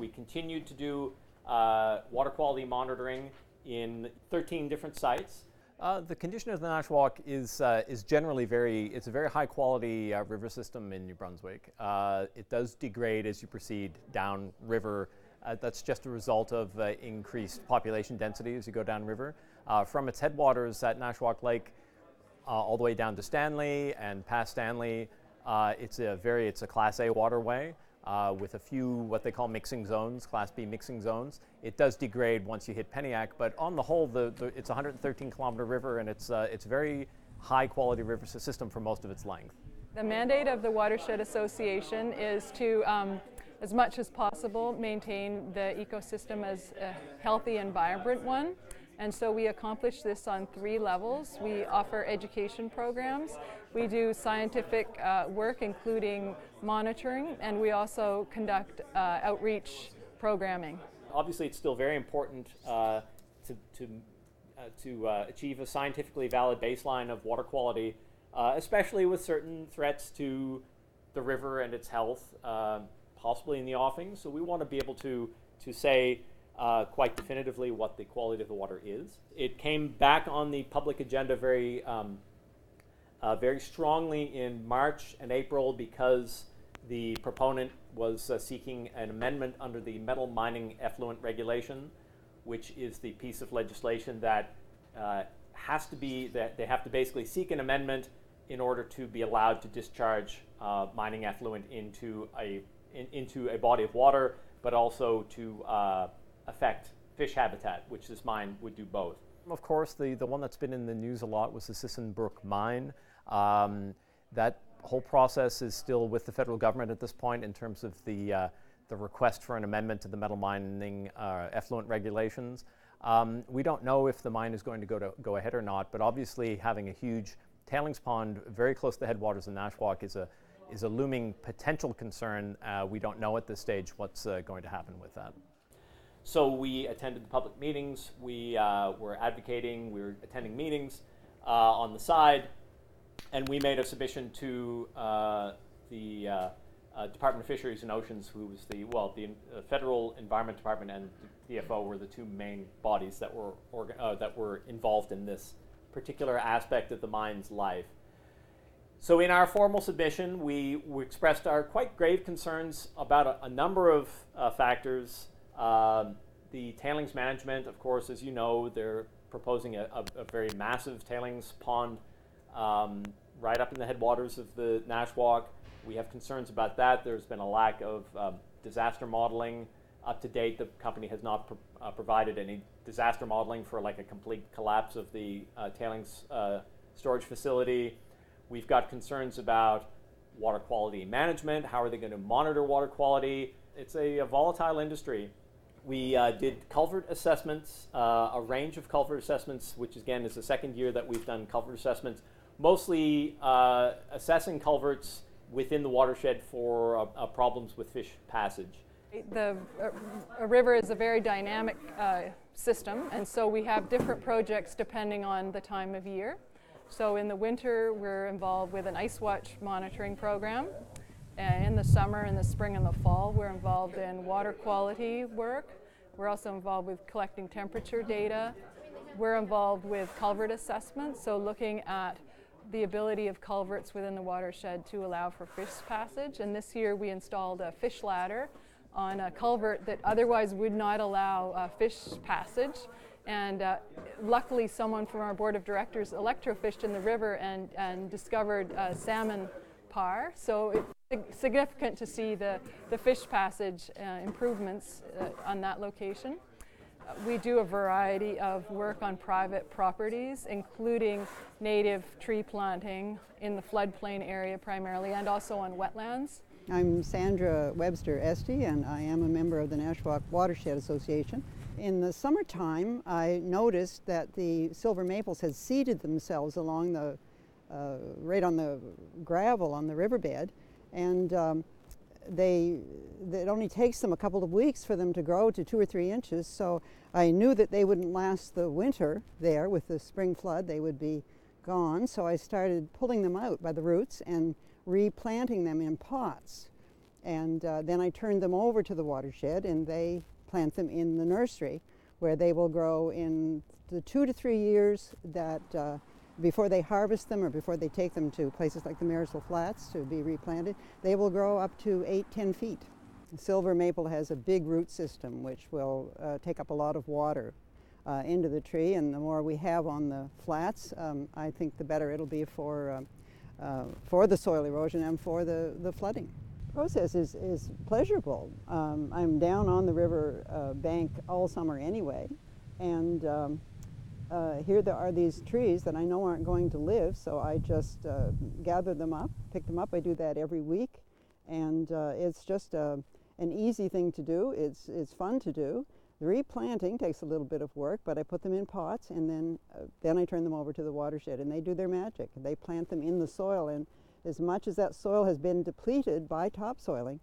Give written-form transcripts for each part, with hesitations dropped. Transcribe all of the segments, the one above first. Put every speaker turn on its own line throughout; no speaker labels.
we continued to do water quality monitoring in 13 different sites. The condition of the Nashwaak is generally it's a very high quality river system in New Brunswick. It does degrade as you proceed down river. That's just a result of increased population density as you go downriver. From its headwaters at Nashwaak Lake all the way down to Stanley and past Stanley, it's a Class A waterway with a few what they call mixing zones, Class B mixing zones. It does degrade once you hit Peniac, but on the whole, it's a 113-kilometer river, and it's a very high-quality river system for most of its length.
The mandate of the Watershed Association is to as much as possible, maintain the ecosystem as a healthy and vibrant one. And so we accomplish this on 3 levels. We offer education programs, we do scientific work, including monitoring, and we also conduct outreach programming.
Obviously, it's still very important to achieve a scientifically valid baseline of water quality, especially with certain threats to the river and its health, possibly in the offing. So we want to be able to say quite definitively what the quality of the water is. It came back on the public agenda very strongly in March and April because the proponent was seeking an amendment under the metal mining effluent regulation, which is the piece of legislation that they have to basically seek an amendment in order to be allowed to discharge mining effluent into a body of water, but also to affect fish habitat, which this mine would do both. Of course, the one that's been in the news a lot was the Sisson Brook mine. That whole process is still with the federal government at this point in terms of the request for an amendment to the metal mining effluent regulations. We don't know if the mine is going to go ahead or not, but obviously having a huge tailings pond very close to the headwaters of Nashwaak is a looming potential concern. We don't know at this stage what's going to happen with that. So we attended the public meetings, we were advocating, we were attending meetings on the side, and we made a submission to the Department of Fisheries and Oceans, who was the Federal Environment Department and the DFO were the 2 main bodies that were involved in this particular aspect of the mine's life. So in our formal submission, we expressed our quite grave concerns about a number of factors. The tailings management, of course, as you know, they're proposing a very massive tailings pond right up in the headwaters of the Nashwaak. We have concerns about that. There's been a lack of disaster modeling up to date. The company has not provided any disaster modeling for like a complete collapse of the tailings storage facility. We've got concerns about water quality management. How are they going to monitor water quality? It's a volatile industry. We did culvert assessments, a range of culvert assessments, which again is the second year that we've done culvert assessments, mostly assessing culverts within the watershed for problems with fish passage.
The river is a very dynamic system, and so we have different projects depending on the time of year. So in the winter, we're involved with an ice watch monitoring program. In the summer, in the spring, and the fall, we're involved in water quality work. We're also involved with collecting temperature data. We're involved with culvert assessments, so looking at the ability of culverts within the watershed to allow for fish passage. And this year we installed a fish ladder on a culvert that otherwise would not allow fish passage. And luckily someone from our board of directors electrofished in the river and discovered salmon parr. So it's significant to see the fish passage improvements on that location. We do a variety of work on private properties, including native tree planting in the floodplain area primarily, and also on wetlands.
I'm Sandra Webster Esty, and I am a member of the Nashwaak Watershed Association. In the summertime, I noticed that the silver maples had seeded themselves along the right on the gravel on the riverbed, and it only takes them a couple of weeks for them to grow to 2 or 3 inches, so I knew that they wouldn't last the winter there. With the spring flood they would be gone, so I started pulling them out by the roots and replanting them in pots. And then I turn them over to the watershed, and they plant them in the nursery, where they will grow in the 2 to 3 years that before they harvest them or before they take them to places like the Marysville Flats to be replanted. They will grow up to 8-10 feet. Silver maple has a big root system which will take up a lot of water into the tree, and the more we have on the flats, I think the better it'll be for the soil erosion and for the flooding. The process is pleasurable. I'm down on the river bank all summer anyway, and here there are these trees that I know aren't going to live, so I just gather them up, pick them up. I do that every week, and it's just an easy thing to do. It's fun to do. The replanting takes a little bit of work, but I put them in pots, and then I turn them over to the watershed, and they do their magic. They plant them in the soil, and as much as that soil has been depleted by topsoiling,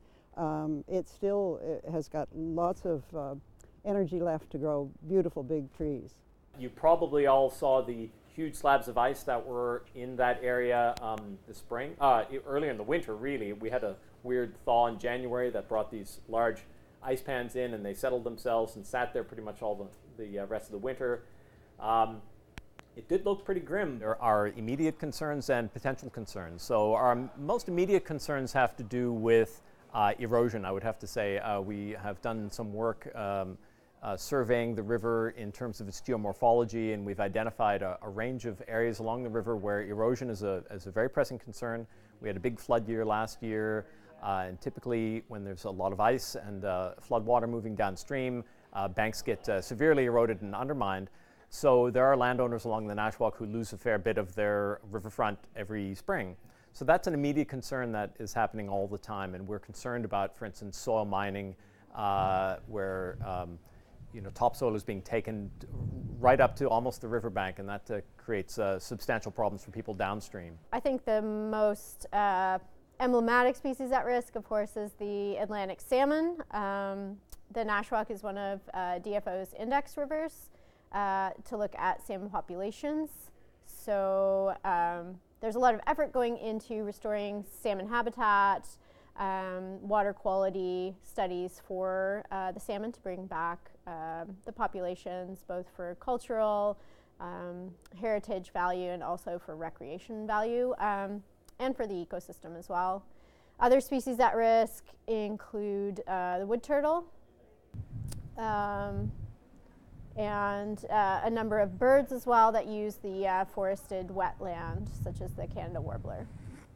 it still has got lots of energy left to grow beautiful big trees.
You probably all saw the huge slabs of ice that were in that area this spring, earlier in the winter really. We had a weird thaw in January that brought these large ice pans in, and they settled themselves and sat there pretty much all the rest of the winter. It did look pretty grim. There are immediate concerns and potential concerns. So our most immediate concerns have to do with erosion, I would have to say. We have done some work surveying the river in terms of its geomorphology, and we've identified a range of areas along the river where erosion is a very pressing concern. We had a big flood year last year, and typically when there's a lot of ice and flood water moving downstream, banks get severely eroded and undermined. So there are landowners along the Nashwaak who lose a fair bit of their riverfront every spring. So that's an immediate concern that is happening all the time, and we're concerned about, for instance, soil mining, where topsoil is being taken right up to almost the riverbank, and that creates substantial problems for people downstream.
I think the most emblematic species at risk, of course, is the Atlantic salmon. The Nashwaak is one of DFO's index rivers to look at salmon populations. So there's a lot of effort going into restoring salmon habitat, water quality studies for the salmon to bring back the populations, both for cultural, heritage value, and also for recreation value, and for the ecosystem as well. Other species at risk include the wood turtle, and a number of birds as well that use the forested wetland, such as the Canada warbler.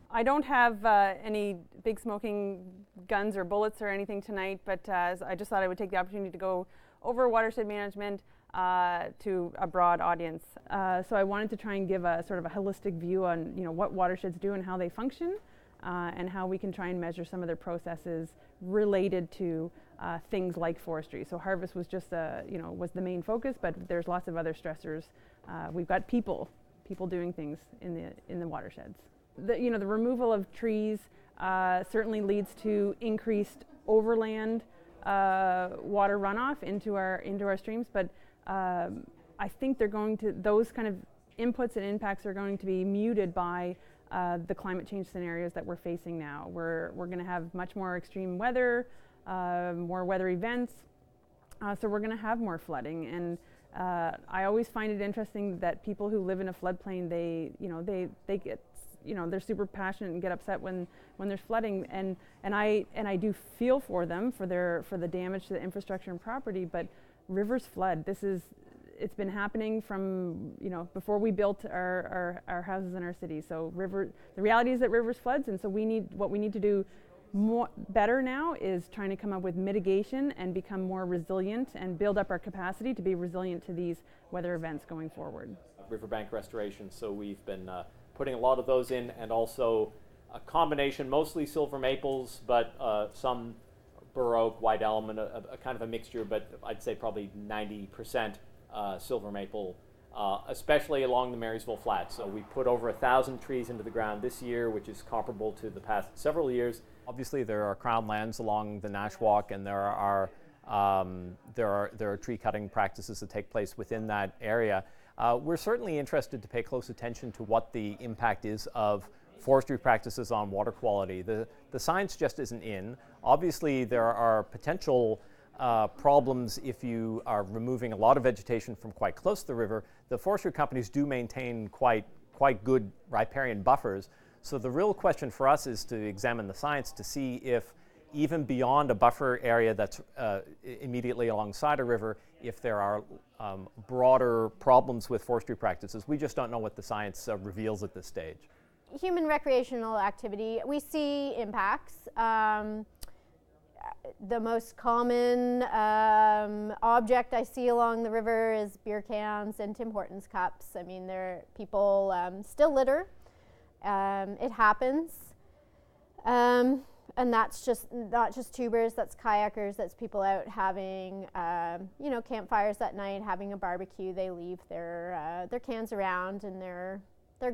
I don't have any big smoking guns or bullets or anything tonight, but I just thought I would take the opportunity to go over watershed management to a broad audience. So I wanted to try and give a sort of a holistic view on what watersheds do and how they function, and how we can try and measure some of their processes related to things like forestry. So harvest was just was the main focus, but there's lots of other stressors. We've got people doing things in the watersheds. The removal of trees certainly leads to increased overland water runoff into our streams, but I think those kind of inputs and impacts are going to be muted by the climate change scenarios that we're facing now. We're going to have much more extreme weather, more weather events, so we're going to have more flooding. And I always find it interesting that people who live in a floodplain, they get, they're super passionate and get upset when there's flooding, and I do feel for them for the damage to the infrastructure and property. But rivers flood. It's been happening from before we built our houses in our city. So the reality is that rivers floods, and so what we need to do better now is trying to come up with mitigation and become more resilient and build up our capacity to be resilient to these weather events going forward.
Riverbank restoration. So we've been putting a lot of those in, and also a combination, mostly silver maples, but some bur oak, white elm, and a kind of a mixture, but I'd say probably 90% silver maple, especially along the Marysville Flats. So we put over 1,000 trees into the ground this year, which is comparable to the past several years. Obviously, there are crown lands along the Nashwaak, and there are tree cutting practices that take place within that area. We're certainly interested to pay close attention to what the impact is of forestry practices on water quality. The science just isn't in. Obviously, there are potential problems if you are removing a lot of vegetation from quite close to the river. The forestry companies do maintain quite good riparian buffers. So the real question for us is to examine the science to see if even beyond a buffer area that's immediately alongside a river, if there are broader problems with forestry practices. We just don't know what the science reveals at this stage.
Human recreational activity, we see impacts. The most common object I see along the river is beer cans and Tim Hortons cups. I mean, people still litter. It happens. And that's just not just tubers, that's kayakers, that's people out having campfires at night, having a barbecue. They leave their cans around and their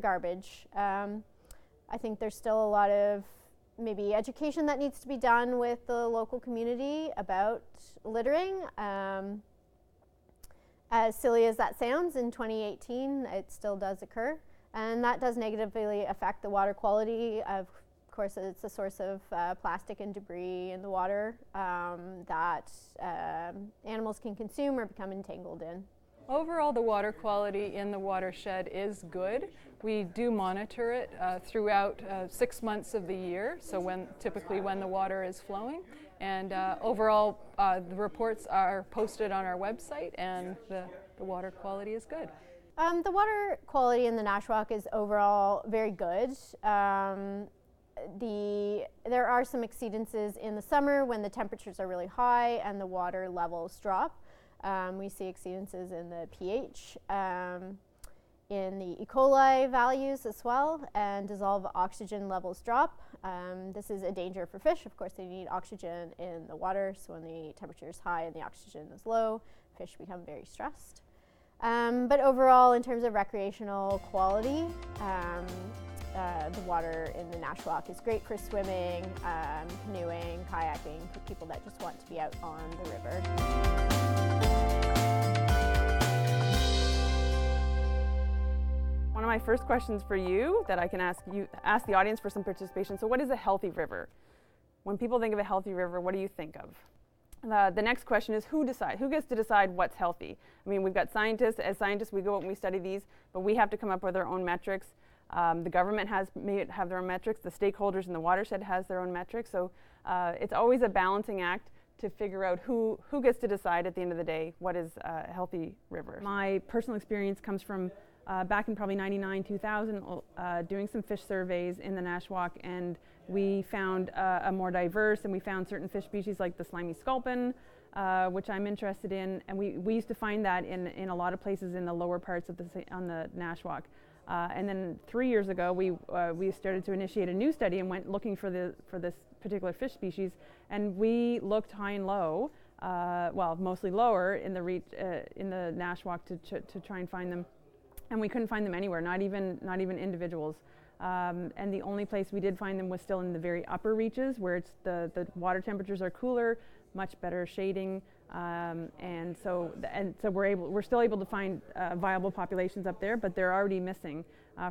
garbage. I think there's still a lot of maybe education that needs to be done with the local community about littering. As silly as that sounds, in 2018 it still does occur, and that does negatively affect the water quality. Of course, it's a source of plastic and debris in the water that animals can consume or become entangled in.
Overall, the water quality in the watershed is good. We do monitor it throughout 6 months of the year, so typically when the water is flowing. And overall, the reports are posted on our website, and the water quality is good.
The water quality in the Nashwaak is overall very good. There are some exceedances in the summer when the temperatures are really high and the water levels drop. We see exceedances in the pH, in the E. coli values as well, and dissolved oxygen levels drop. This is a danger for fish. Of course, they need oxygen in the water, so when the temperature is high and the oxygen is low, fish become very stressed. But overall, in terms of recreational quality, the water in the Nashwaak is great for swimming, canoeing, kayaking, for people that just want to be out on the river.
One of my first questions for you that I can ask the audience for some participation. So what is a healthy river? When people think of a healthy river, what do you think of? The next question is who gets to decide what's healthy? I mean, we've got scientists. As scientists, we go out and we study these, but we have to come up with our own metrics. The government may have their own metrics. The stakeholders in the watershed has their own metrics. So it's always a balancing act to figure out who gets to decide at the end of the day what is a healthy river. My personal experience comes from back in probably 99, 2000, doing some fish surveys in the Nashwaak, and we found a more diverse, and we found certain fish species like the slimy sculpin, which I'm interested in, and we used to find that in a lot of places in the lower parts of on the Nashwaak. And then 3 years ago, we started to initiate a new study and went looking for this particular fish species, and we looked high and low, mostly lower in the Nashwaak to try and find them. And we couldn't find them anywhere, not even individuals. And the only place we did find them was still in the very upper reaches, where the water temperatures are cooler, much better shading, and so we're still able to find viable populations up there, but they're already missing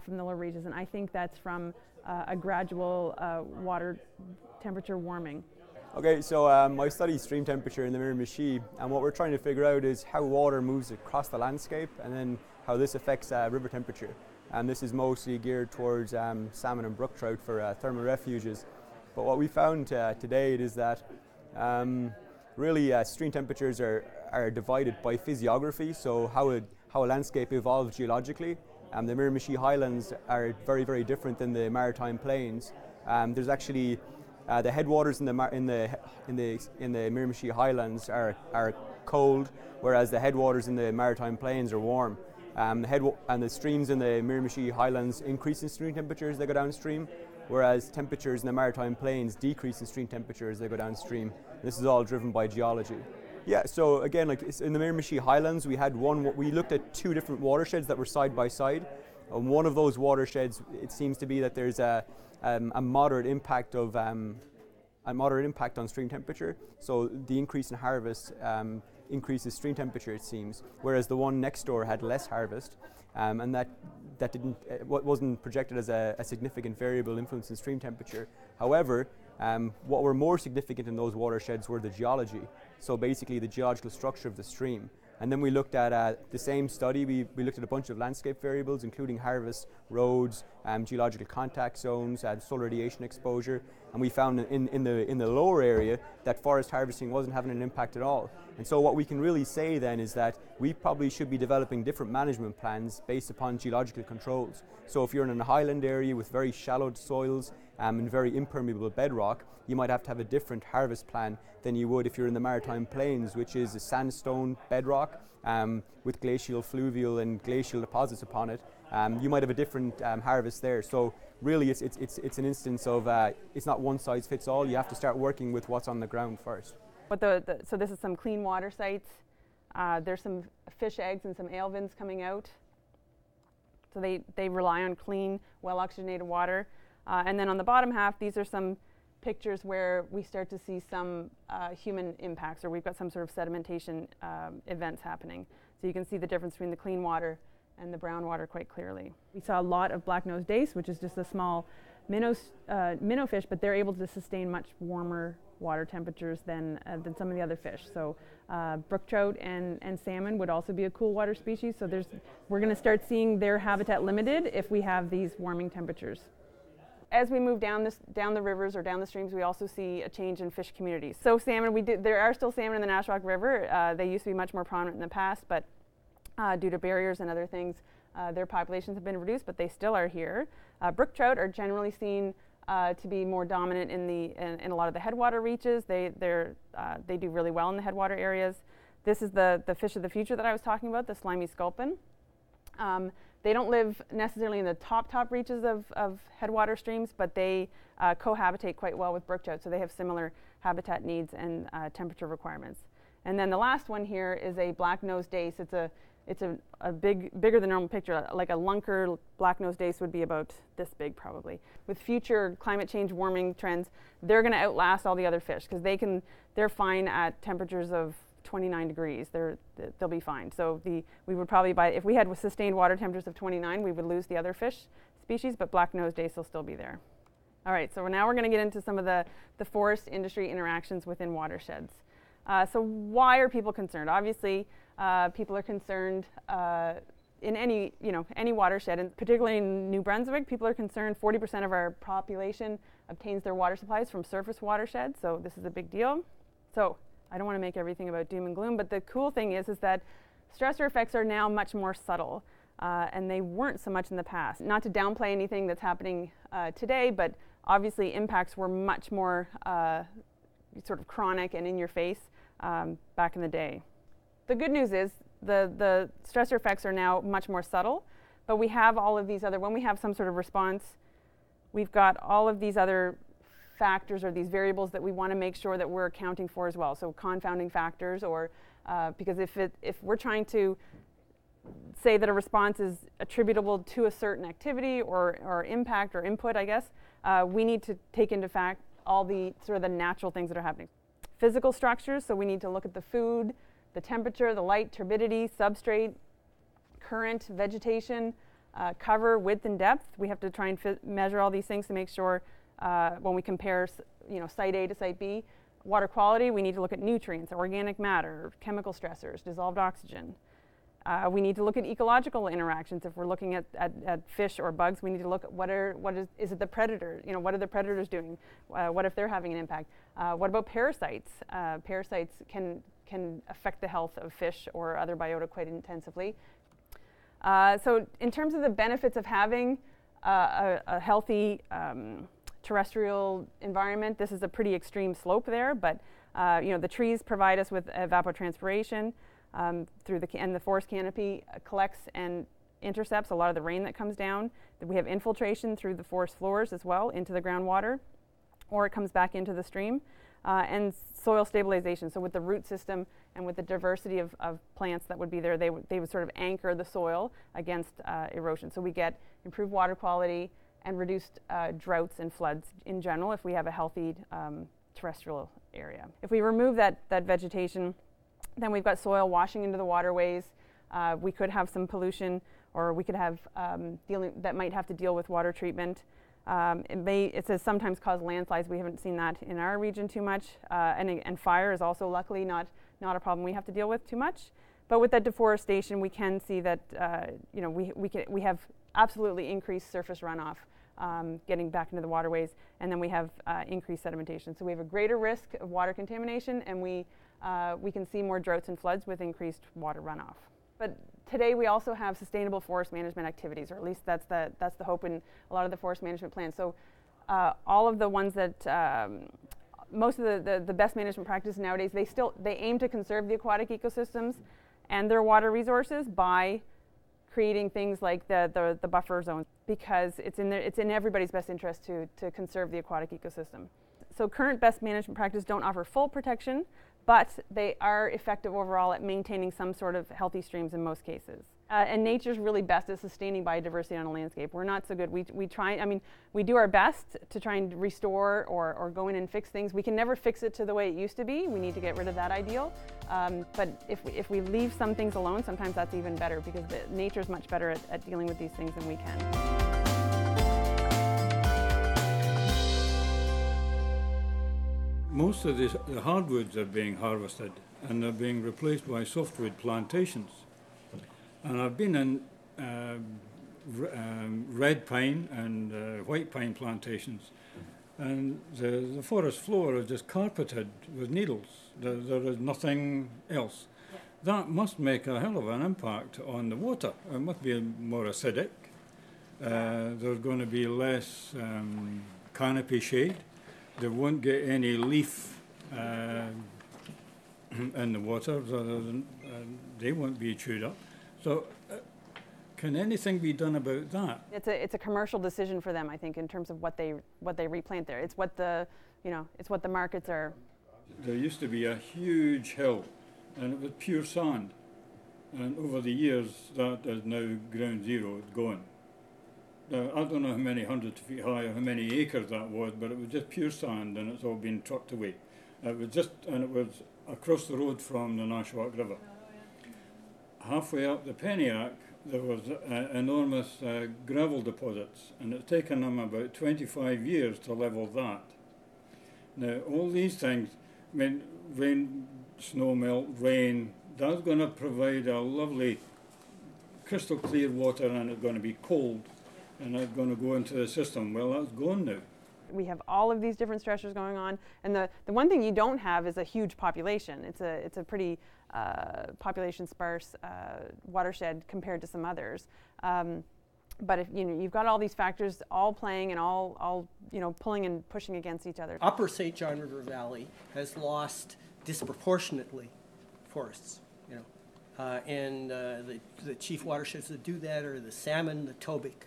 from the lower reaches. And I think that's from a gradual water temperature warming.
Okay, so I study stream temperature in the Miramichi, and what we're trying to figure out is how water moves across the landscape, and then how this affects river temperature. And this is mostly geared towards salmon and brook trout for thermal refuges. But what we found to date is that really stream temperatures are divided by physiography, so how a landscape evolved geologically. The Miramichi Highlands are very, very different than the maritime plains. There's actually the headwaters in the Miramichi Highlands are cold, whereas the headwaters in the maritime plains are warm. And the streams in the Miramichi Highlands increase in stream temperature as they go downstream, whereas temperatures in the maritime plains decrease in stream temperature as they go downstream. This is all driven by geology. Yeah, so again, like in the Miramichi Highlands, we looked at two different watersheds that were side by side. One of those watersheds, it seems to be that there's a moderate impact on stream temperature. So the increase in harvest increases stream temperature, it seems, whereas the one next door had less harvest, and that wasn't projected as a significant variable influence in stream temperature. However, what were more significant in those watersheds were the geology, so basically the geological structure of the stream. And then we looked at the same study, we looked at a bunch of landscape variables, including harvest, roads, geological contact zones, solar radiation exposure, and we found in the lower area that forest harvesting wasn't having an impact at all. And so what we can really say then is that we probably should be developing different management plans based upon geological controls. So if you're in a highland area with very shallow soils and very impermeable bedrock, you might have to have a different harvest plan than you would if you're in the Maritime Plains, which is a sandstone bedrock with glacial, fluvial and glacial deposits upon it. You might have a different harvest there. So really it's an instance of it's not one size fits all. You have to start working with what's on the ground first.
But so this is some clean water sites. There's some fish eggs and some alevins coming out. So they rely on clean, well-oxygenated water. And then on the bottom half, these are some pictures where we start to see some human impacts, or we've got some sort of sedimentation events happening. So you can see the difference between the clean water and the brown water quite clearly. We saw a lot of black-nosed dace, which is just a small minnow fish, but they're able to sustain much warmer water temperatures than some of the other fish. So brook trout and salmon would also be a cool water species. So we're going to start seeing their habitat limited if we have these warming temperatures. As we move down the rivers or down the streams, we also see a change in fish communities. So salmon, there are still salmon in the Nashwaak River. They used to be much more prominent in the past, but due to barriers and other things, their populations have been reduced, but they still are here. Brook trout are generally seen to be more dominant in a lot of the headwater reaches. They do really well in the headwater areas. This is the fish of the future that I was talking about, the slimy sculpin. They don't live necessarily in the top reaches of headwater streams, but they cohabitate quite well with brook trout, so they have similar habitat needs and temperature requirements. And then the last one here is a black-nosed dace. It's a bigger than normal picture. Like a lunker black-nosed dace would be about this big probably. With future climate change warming trends, they're going to outlast all the other fish because they're fine at temperatures of 29 degrees. They'll be fine. So we would probably if we had sustained water temperatures of 29, we would lose the other fish species, but black-nosed dace will still be there. All right, so now we're going to get into some of the forest industry interactions within watersheds. So why are people concerned? Obviously, people are concerned in any watershed, and particularly in New Brunswick, people are concerned. 40% of our population obtains their water supplies from surface watersheds, so this is a big deal. So I don't want to make everything about doom and gloom, but the cool thing is that stressor effects are now much more subtle, and they weren't so much in the past. Not to downplay anything that's happening today, but obviously impacts were much more sort of chronic and in your face back in the day. The good news is the stressor effects are now much more subtle, but we have all of these when we have some sort of response, we've got all of these other factors or these variables that we want to make sure that we're accounting for as well. So confounding factors, or because if we're trying to say that a response is attributable to a certain activity or impact or input, I guess, we need to take into fact all the sort of the natural things that are happening. Physical structures, so we need to look at the food, the temperature, the light, turbidity, substrate, current, vegetation, cover, width and depth. We have to try and measure all these things to make sure when we compare site A to site B. Water quality, we need to look at nutrients, organic matter, chemical stressors, dissolved oxygen. We need to look at ecological interactions. If we're looking at fish or bugs, we need to look at is it the predator? What are the predators doing? What if they're having an impact? What about parasites? Parasites can affect the health of fish or other biota quite intensively. So in terms of the benefits of having a healthy terrestrial environment, this is a pretty extreme slope there, but the trees provide us with evapotranspiration through the forest canopy collects and intercepts a lot of the rain that comes down. We have infiltration through the forest floors as well into the groundwater, or it comes back into the stream. And soil stabilization, so with the root system and with the diversity of plants that would be there, they would sort of anchor the soil against erosion. So we get improved water quality and reduced droughts and floods in general if we have a healthy terrestrial area. If we remove that vegetation, Then we've got soil washing into the waterways. We could have some pollution, or we could have that might have to deal with water treatment. It says sometimes cause landslides. We haven't seen that in our region too much. And fire is also luckily not a problem we have to deal with too much. But with that deforestation, we can see that we have absolutely increased surface runoff getting back into the waterways, and then we have increased sedimentation. So we have a greater risk of water contamination, and we can see more droughts and floods with increased water runoff. But today we also have sustainable forest management activities, or at least that's the hope in a lot of the forest management plans. So all of the ones that most of the best management practices nowadays, they aim to conserve the aquatic ecosystems and their water resources by creating things like the buffer zones, because it's in everybody's best interest to conserve the aquatic ecosystem. So current best management practices don't offer full protection, but they are effective overall at maintaining some sort of healthy streams in most cases. And nature's really best at sustaining biodiversity on a landscape. We're not so good. We do our best to try and restore or go in and fix things. We can never fix it to the way it used to be. We need to get rid of that ideal. But if we leave some things alone, sometimes that's even better, because nature's much better at dealing with these things than we can.
Most of the hardwoods are being harvested, and they're being replaced by softwood plantations. And I've been in red pine and white pine plantations, and the forest floor is just carpeted with needles. There is nothing else. That must make a hell of an impact on the water. It must be more acidic. There's going to be less canopy shade. They won't get any leaf in the water, they won't be chewed up. So can anything be done about that?
It's a commercial decision for them, I think, in terms of what they replant there. It's what the markets are.
There used to be a huge hill, and it was pure sand. And over the years, that is now ground zero, it's gone. Now, I don't know how many hundreds of feet high or how many acres that was, but it was just pure sand, and it's all been trucked away. It was across the road from the Nashwaak River. Halfway up the Peniac, there was enormous gravel deposits, and it's taken them about 25 years to level that. Now, all these things, I mean, rain, snow melt, rain, that's going to provide a lovely crystal clear water, and it's going to be cold. And it's going to go into the system. Well, that's gone now.
We have all of these different stressors going on, and the one thing you don't have is a huge population. It's a pretty population sparse watershed compared to some others. But if you've got all these factors all playing and all pulling and pushing against each other.
Upper St. John River Valley has lost disproportionately forests. And the chief watersheds that do that are the Salmon, the Tobic,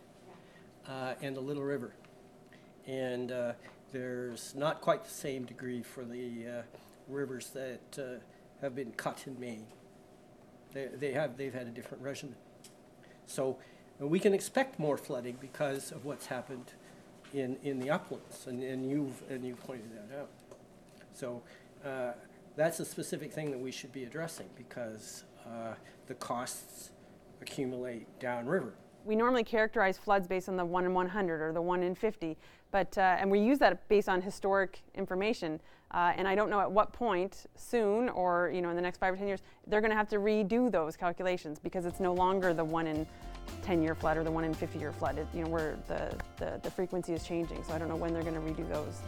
and the Little River. And there's not quite the same degree for the rivers that have been cut in Maine. They've had a different regimen. So we can expect more flooding because of what's happened in the uplands, and you've pointed that out. So that's a specific thing that we should be addressing, because the costs accumulate downriver.
We normally characterize floods based on the 1 in 100 or the 1 in 50, but and we use that based on historic information. And I don't know at what point soon, or in the next 5 or 10 years, they're going to have to redo those calculations, because it's no longer the 1 in 10-year flood or the 1 in 50-year flood. Where the frequency is changing. So I don't know when they're going to redo those.